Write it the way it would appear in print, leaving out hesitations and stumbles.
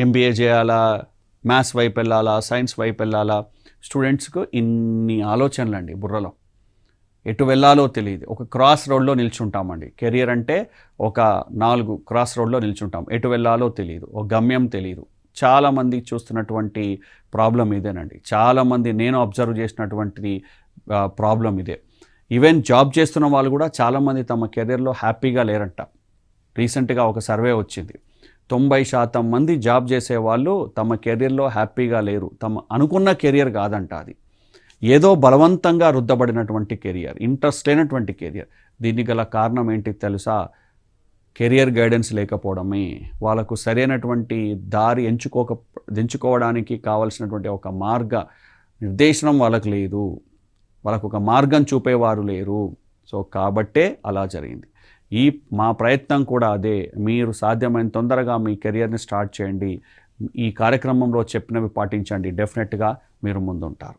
MBA చేయాలా, maths వైపు వెళ్ళాలా, సైన్స్ వైపు వెళ్ళాలా, స్టూడెంట్స్కు ఇన్ని ఆలోచనలండి బుర్రలో. ఎటు వెళ్ళాలో తెలియదు. ఒక క్రాస్ రోడ్లో నిల్చుంటామండి. కెరియర్ అంటే ఒక 4 క్రాస్ రోడ్లో నిల్చుంటాం. ఎటు వెళ్ళాలో తెలియదు, ఒక గమ్యం తెలియదు. చాలామంది చూస్తున్నటువంటి ప్రాబ్లం ఇదేనండి. చాలామంది నేను అబ్జర్వ్ చేసినటువంటి ప్రాబ్లం ఇదే. ఈవెన్ జాబ్ చేస్తున్న వాళ్ళు కూడా చాలామంది తమ కెరియర్లో హ్యాపీగా లేరంట. రీసెంట్గా ఒక సర్వే వచ్చింది. 90% మంది జాబ్ చేసేవాళ్ళు తమ కెరియర్లో హ్యాపీగా లేరు. తమ అనుకున్న కెరియర్ కాదంట అది. ఏదో బలవంతంగా రుద్దబడినటువంటి కెరియర్, ఇంట్రెస్ట్ లేనటువంటి కెరియర్. దీనికి గల కారణం ఏంటి తెలుసా? కెరియర్ గైడెన్స్ లేకపోవడమే. వాళ్ళకు సరైనటువంటి దారి ఎంచుకోవడానికి కావలసినటువంటి ఒక నిర్దేశనం వాళ్ళకు లేదు. వాళ్ళకు ఒక మార్గం చూపేవారు లేరు. సో కాబట్టే అలా జరిగింది. మా ప్రయత్నం కూడా అదే. మీరు సాధ్యమైన తొందరగా మీ కెరియర్ని స్టార్ట్ చేయండి. ఈ కార్యక్రమంలో చెప్పినవి పాటించండి. డెఫినెట్గా మీరు ముందుంటారు.